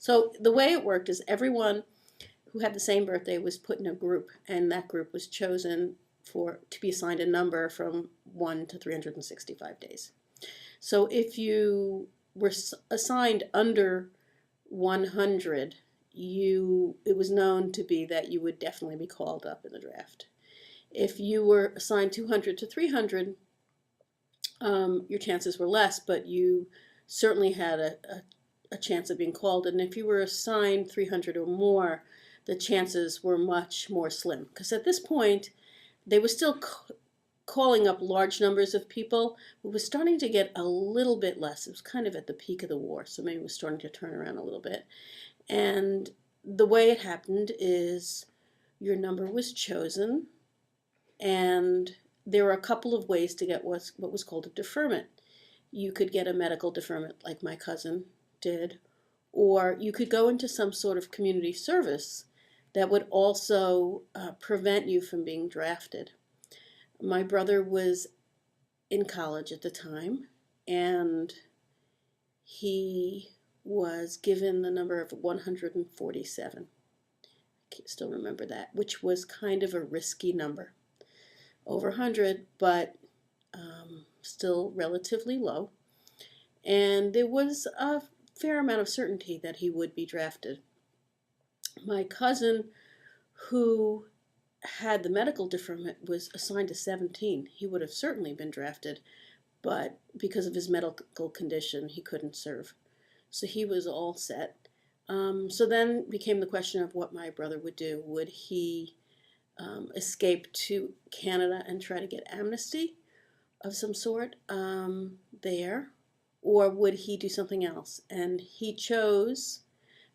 So the way it worked is everyone who had the same birthday was put in a group, and that group was chosen to be assigned a number from 1 to 365 days. So if you were assigned under 100, it was known to be that you would definitely be called up in the draft. If you were assigned 200 to 300, your chances were less, but you certainly had a chance of being called. And if you were assigned 300 or more, the chances were much more slim. Because at this point, they were still calling up large numbers of people. It was starting to get a little bit less. It was kind of at the peak of the war, so maybe it was starting to turn around a little bit. And the way it happened is your number was chosen, and there were a couple of ways to get what was called a deferment. You could get a medical deferment like my cousin did, or you could go into some sort of community service that would also prevent you from being drafted. My brother was in college at the time, and he was given the number of 147. I can still remember that, which was kind of a risky number. Over 100, but still relatively low. And there was a fair amount of certainty that he would be drafted. My cousin, who had the medical deferment, was assigned to 17. He would have certainly been drafted, but because of his medical condition, he couldn't serve. So he was all set. So then became the question of what my brother would do. Would he escape to Canada and try to get amnesty of some sort there, or would he do something else? And he chose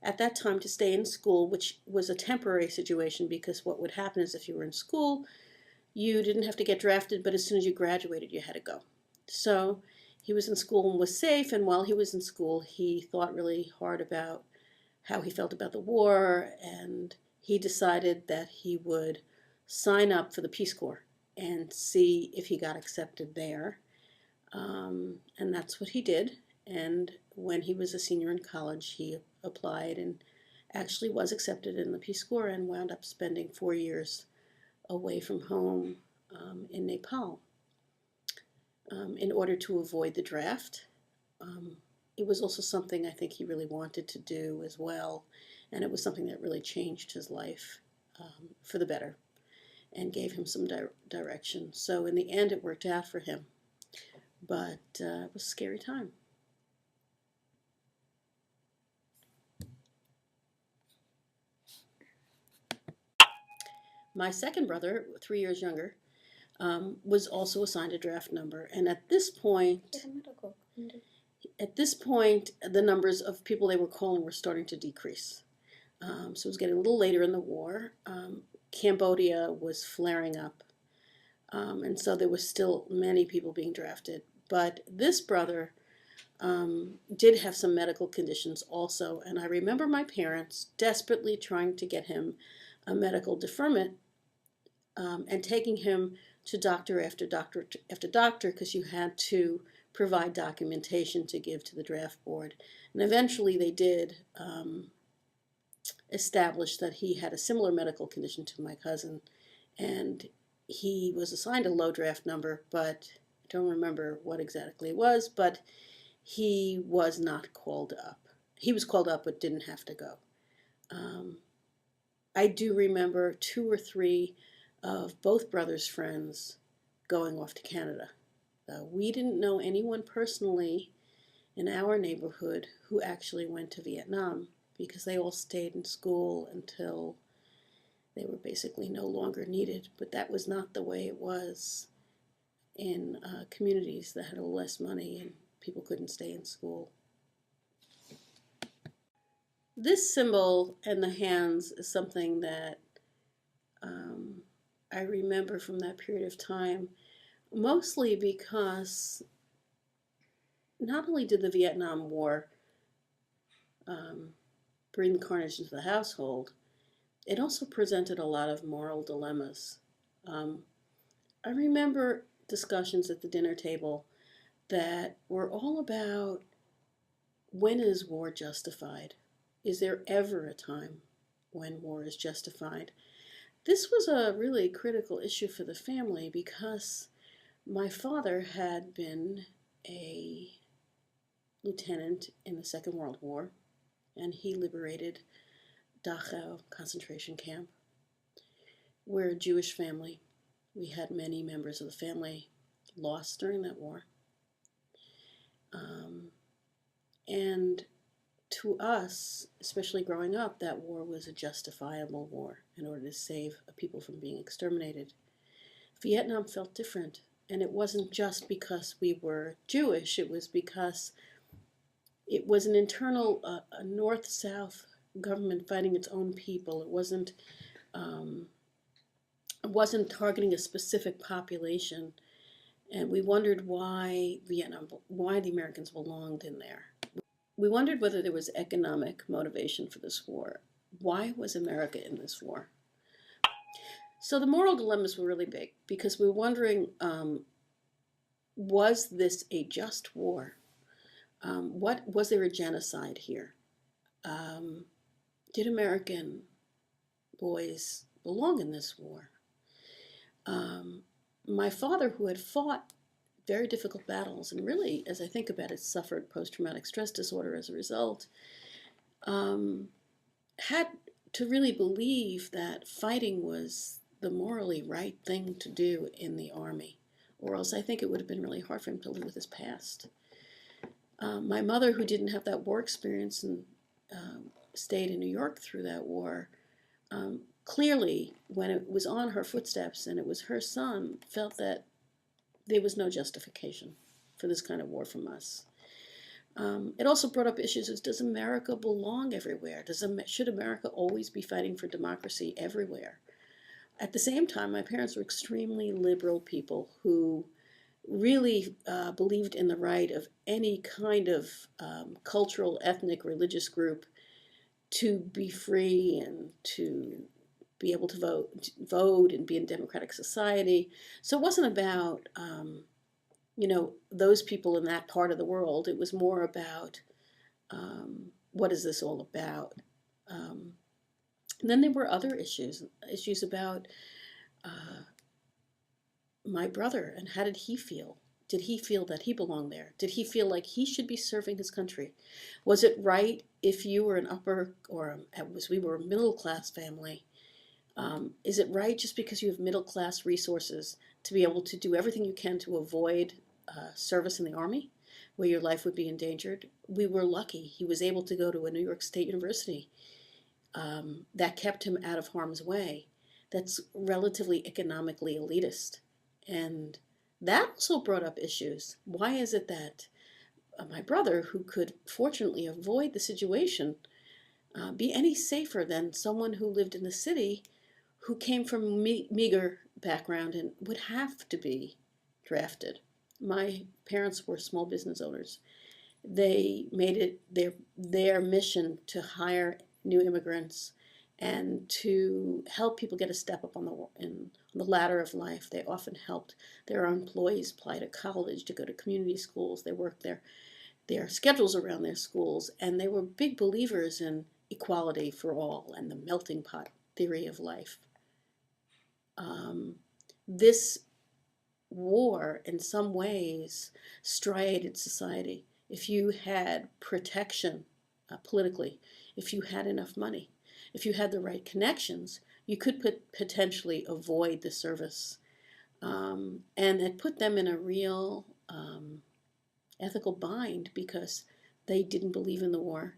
at that time to stay in school, which was a temporary situation, because what would happen is if you were in school, you didn't have to get drafted, but as soon as you graduated, you had to go. So he was in school and was safe, and while he was in school, he thought really hard about how he felt about the war, and he decided that he would sign up for the Peace Corps and see if he got accepted there. And that's what he did. And when he was a senior in college, he applied and actually was accepted in the Peace Corps and wound up spending 4 years away from home in Nepal in order to avoid the draft. It was also something I think he really wanted to do as well, and it was something that really changed his life for the better and gave him some direction. So in the end, it worked out for him, but it was a scary time. My second brother, 3 years younger, was also assigned a draft number, and at this point, the numbers of people they were calling were starting to decrease. So it was getting a little later in the war. Cambodia was flaring up, and so there were still many people being drafted. But this brother did have some medical conditions also, and I remember my parents desperately trying to get him a medical deferment and taking him to doctor after doctor after doctor, because you had to provide documentation to give to the draft board. And eventually they did establish that he had a similar medical condition to my cousin, and he was assigned a low draft number, but I don't remember what exactly it was, but he was not called up. He was called up but didn't have to go. I do remember 2 or 3 of both brothers' friends going off to Canada. We didn't know anyone personally in our neighborhood who actually went to Vietnam, because they all stayed in school until they were basically no longer needed. But that was not the way it was in communities that had a little less money and people couldn't stay in school. This symbol and the hands is something that I remember from that period of time, mostly because not only did the Vietnam War bring carnage into the household, it also presented a lot of moral dilemmas. I remember discussions at the dinner table that were all about, when is war justified? is there ever a time when war is justified? This was a really critical issue for the family because my father had been a lieutenant in the Second World War, and he liberated Dachau concentration camp. We're a Jewish family. We had many members of the family lost during that war. And to us, especially growing up, that war was a justifiable war in order to save people from being exterminated. Vietnam felt different, and it wasn't just because we were Jewish, it was because it was an internal a North-South government fighting its own people. It wasn't targeting a specific population, and we wondered why the Americans belonged in there. We wondered whether there was economic motivation for this war. Why was America in this war? So the moral dilemmas were really big because we were wondering, was this a just war? What was there a genocide here? Did American boys belong in this war? My father, who had fought very difficult battles and really, as I think about it, suffered post-traumatic stress disorder as a result, had to really believe that fighting was the morally right thing to do in the Army, or else I think it would have been really hard for him to live with his past. My mother, who didn't have that war experience and stayed in New York through that war, clearly, when it was on her footsteps and it was her son, felt that there was no justification for this kind of war from us. It also brought up issues as, does America belong everywhere? Should America always be fighting for democracy everywhere? At the same time, my parents were extremely liberal people who really believed in the right of any kind of cultural, ethnic, religious group to be free and to be able to vote and be in democratic society. So it wasn't about, those people in that part of the world. It was more about, what is this all about? And then there were other issues about my brother and how did he feel? Did he feel that he belonged there? Did he feel like he should be serving his country? Was it right if you were an upper, or as we were a middle-class family, is it right just because you have middle-class resources to be able to do everything you can to avoid service in the Army, where your life would be endangered? We were lucky. He was able to go to a New York State University that kept him out of harm's way. That's relatively economically elitist. And that also brought up issues. Why is it that my brother, who could fortunately avoid the situation, be any safer than someone who lived in the city, who came from meager background and would have to be drafted? My parents were small business owners. They made it their mission to hire new immigrants and to help people get a step up on the ladder of life. They often helped their employees apply to college, to go to community schools. They worked their schedules around their schools, and they were big believers in equality for all and the melting pot theory of life. This war, in some ways, striated society. If you had protection politically, if you had enough money, if you had the right connections, you could potentially avoid the service. And it put them in a real ethical bind because they didn't believe in the war.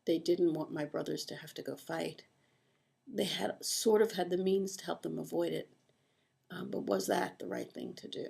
They didn't want my brothers to have to go fight. They had the means to help them avoid it. But was that the right thing to do?